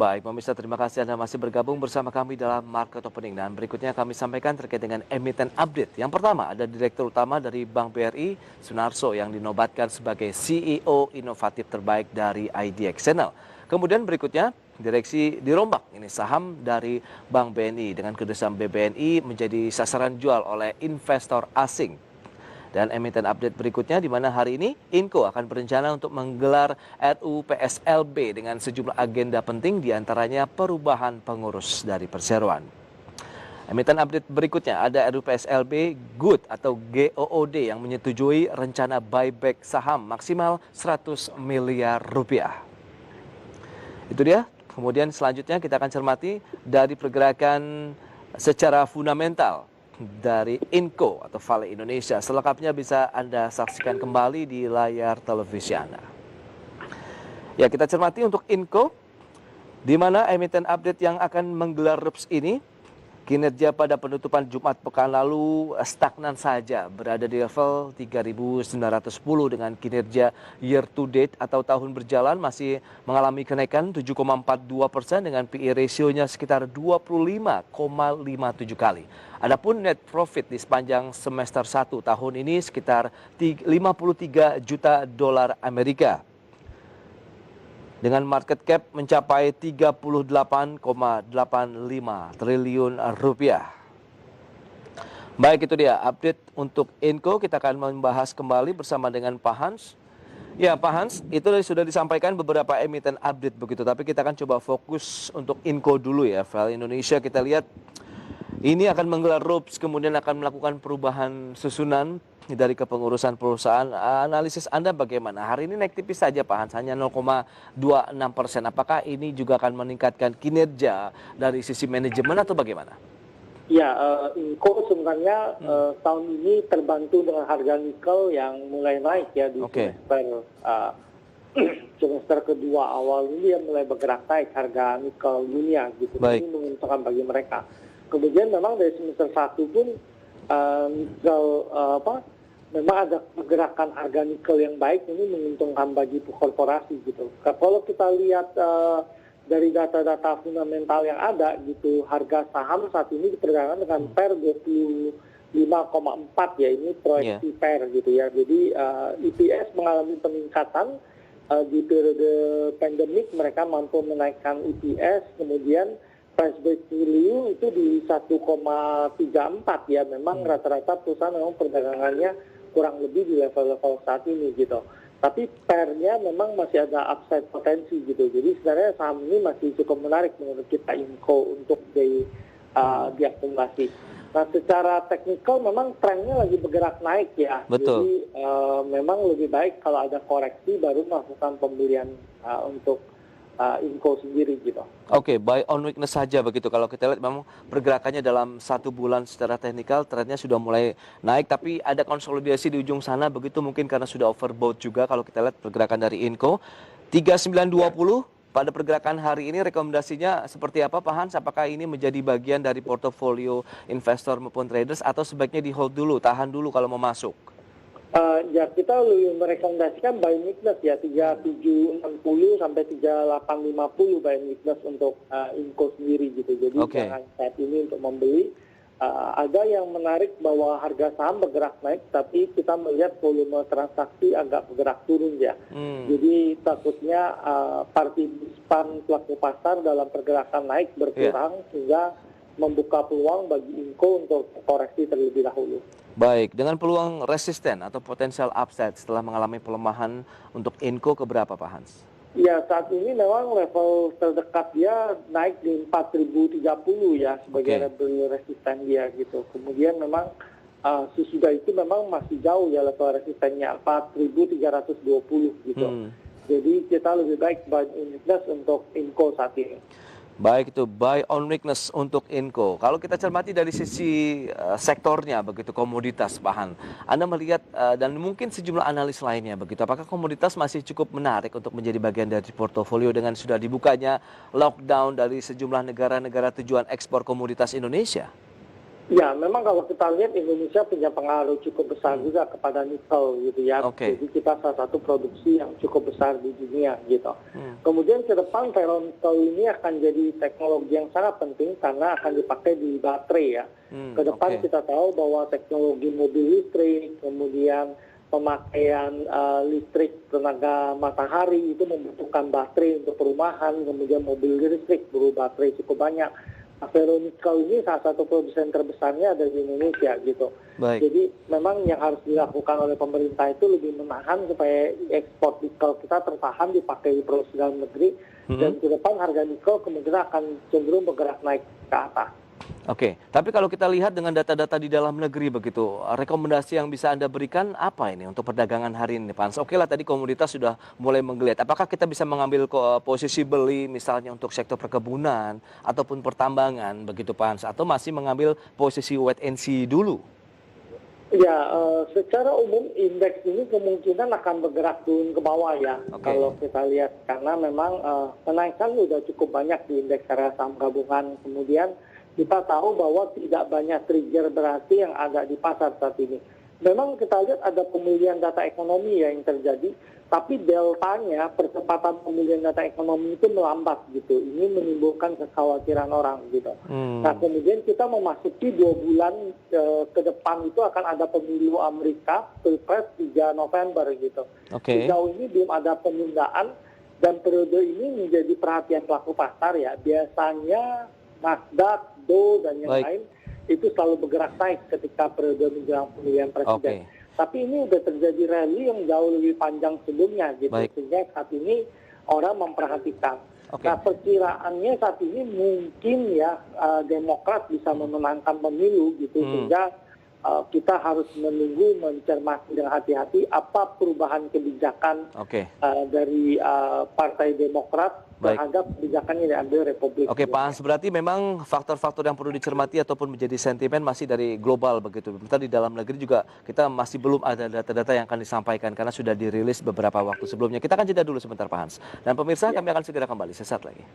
Baik, pemirsa, terima kasih Anda masih bergabung bersama kami dalam Market Opening. Dan berikutnya kami sampaikan terkait dengan emiten update. Yang pertama ada Direktur Utama dari Bank BRI, Sunarso, yang dinobatkan sebagai CEO inovatif terbaik dari IDX Channel. Kemudian berikutnya, direksi dirombak. Ini saham dari Bank BNI dengan kerjasama BBNI menjadi sasaran jual oleh investor asing. Dan emiten update berikutnya di mana hari ini Inco akan berencana untuk menggelar RUPSLB dengan sejumlah agenda penting diantaranya perubahan pengurus dari perseroan. Emiten update berikutnya ada RUPSLB Good atau GOOD yang menyetujui rencana buyback saham maksimal 100 miliar rupiah. Itu dia. Kemudian selanjutnya kita akan cermati dari pergerakan secara fundamental dari Inco atau Vale Indonesia. Selengkapnya bisa Anda saksikan kembali di layar televisi Anda. Ya, kita cermati untuk Inco, di mana emiten update yang akan menggelar RUPS ini, kinerja pada penutupan Jumat pekan lalu stagnan saja, berada di level 3.910 dengan kinerja year to date atau tahun berjalan masih mengalami kenaikan 7,42% dengan PE rasionya sekitar 25,57 kali. Adapun net profit di sepanjang semester 1 tahun ini sekitar 53 juta dolar Amerika. Dengan market cap mencapai 38,85 triliun rupiah. Baik, itu dia update untuk Inco. Kita akan membahas kembali bersama dengan Pak Hans. Ya, Pak Hans, itu sudah disampaikan beberapa emiten update begitu. Tapi kita akan coba fokus untuk Inco dulu ya. Vale Indonesia kita lihat ini akan menggelar RUPS, kemudian akan melakukan perubahan susunan dari kepengurusan perusahaan. Analisis Anda bagaimana? Hari ini naik tipis saja Pak Hans, hanya 0,26%. Apakah ini juga akan meningkatkan kinerja dari sisi manajemen atau bagaimana? Ya, Inco sebenarnya tahun ini terbantu dengan harga nikel yang mulai naik ya di semester kedua awal ini yang mulai bergerak naik harga nikel dunia gitu. Baik. Ini menguntungkan bagi mereka. Kemudian memang dari semester 1 pun nikel memang ada pergerakan harga nikel yang baik, ini menguntungkan bagi korporasi gitu. Kalau kita lihat dari data-data fundamental yang ada gitu, harga saham saat ini diperdagangkan dengan PER 25,4 ya, ini proyeksi PER gitu ya. Jadi EPS mengalami peningkatan di periode pandemik, mereka mampu menaikkan EPS, kemudian price book value itu di 1,34 ya. Memang rata-rata perusahaan memang perdagangannya kurang lebih di level-level saat ini gitu. Tapi PER-nya memang masih ada upside potensi gitu. Jadi sebenarnya saham ini masih cukup menarik menurut kita Inco untuk diakumulasi. Nah, secara teknikal memang trennya lagi bergerak naik ya. Betul. Jadi memang lebih baik kalau ada koreksi baru melakukan pembelian untuk Inco sendiri gitu. Oke, buy on weakness saja begitu. Kalau kita lihat memang pergerakannya dalam 1 bulan secara teknikal trennya sudah mulai naik, tapi ada konsolidasi di ujung sana begitu, mungkin karena sudah overbought juga. Kalau kita lihat pergerakan dari Inco 3920 pada pergerakan hari ini, rekomendasinya seperti apa Pak Hans? Apakah ini menjadi bagian dari portofolio investor maupun traders atau sebaiknya di hold dulu, tahan dulu kalau mau masuk? Ya, kita lebih merekomendasikan buy weakness ya, 3760 sampai 3850 buy weakness untuk Inco sendiri gitu. Jadi jangan saat ini untuk membeli. Ada yang menarik bahwa harga saham bergerak naik, tapi kita melihat volume transaksi agak bergerak turun ya. Jadi takutnya partisipan pelaku pasar dalam pergerakan naik berkurang sehingga membuka peluang bagi Inco untuk koreksi terlebih dahulu. Baik, dengan peluang resisten atau potensial upside setelah mengalami pelemahan untuk Inco ke berapa Pak Hans? Ya, saat ini memang level terdekat dia naik di 4030 ya sebagai level resisten dia gitu. Kemudian memang sesudah itu memang masih jauh ya level resistennya 4320 gitu. Jadi kita lebih baik buy on weakness untuk Inco saat ini. Baik, itu buy on weakness untuk Inco. Kalau kita cermati dari sisi sektornya begitu, komoditas bahan, Anda melihat dan mungkin sejumlah analis lainnya begitu, apakah komoditas masih cukup menarik untuk menjadi bagian dari portofolio dengan sudah dibukanya lockdown dari sejumlah negara-negara tujuan ekspor komoditas Indonesia? Ya, memang kalau kita lihat Indonesia punya pengaruh cukup besar juga kepada nikel gitu ya. Oke. Jadi kita salah satu produksi yang cukup besar di dunia gitu. Hmm. Kemudian ke depan ferronikel ini akan jadi teknologi yang sangat penting karena akan dipakai di baterai ya. Ke depan Oke. kita tahu bahwa teknologi mobil listrik, kemudian pemakaian listrik tenaga matahari itu membutuhkan baterai untuk perumahan, kemudian mobil listrik perlu baterai cukup banyak. Ferronikel ini salah satu produsen terbesarnya ada di Indonesia gitu. Baik. Jadi memang yang harus dilakukan oleh pemerintah itu lebih menahan supaya ekspor nikel kita tertahan dipakai di produksi dalam negeri dan ke depan harga nikel kemungkinan akan cenderung bergerak naik ke atas. Oke, tapi kalau kita lihat dengan data-data di dalam negeri begitu, rekomendasi yang bisa Anda berikan apa ini untuk perdagangan hari ini, Pak Hans? Oke lah, tadi komoditas sudah mulai menggeliat. Apakah kita bisa mengambil posisi beli misalnya untuk sektor perkebunan ataupun pertambangan begitu, Pak Hans? Atau masih mengambil posisi wait and see dulu? Ya, secara umum indeks ini kemungkinan akan bergerak turun ke bawah ya. Kalau kita lihat karena memang kenaikan sudah cukup banyak di indeks harga saham gabungan. Kemudian kita tahu bahwa tidak banyak trigger berarti yang ada di pasar saat ini. Memang kita lihat ada pemulihan data ekonomi ya yang terjadi, tapi deltanya percepatan pemulihan data ekonomi itu melambat gitu. Ini menimbulkan kekhawatiran orang gitu. Nah kemudian kita memasuki 2 bulan ke depan itu akan ada pemilu Amerika, Pilpres 3 November gitu. Sejauh ini belum ada penundaan dan periode ini menjadi perhatian pelaku pasar ya. Biasanya Nasdaq, Dow dan yang lain itu selalu bergerak naik ketika periode menjelang pemilihan presiden. Tapi ini sudah terjadi rally yang jauh lebih panjang sebelumnya gitu. Sehingga saat ini orang memperhatikan. Nah perkiraannya saat ini mungkin ya Demokrat bisa memenangkan pemilu gitu. Sehingga kita harus menunggu mencermati dengan hati-hati apa perubahan kebijakan dari Partai Demokrat terhadap kebijakan yang diambil Republik. Oke, Pak Hans, berarti memang faktor-faktor yang perlu dicermati ataupun menjadi sentimen masih dari global begitu. Kita di dalam negeri juga kita masih belum ada data-data yang akan disampaikan karena sudah dirilis beberapa waktu sebelumnya. Kita akan jeda dulu sebentar, Pak Hans. Dan pemirsa, kami akan segera kembali sesaat lagi.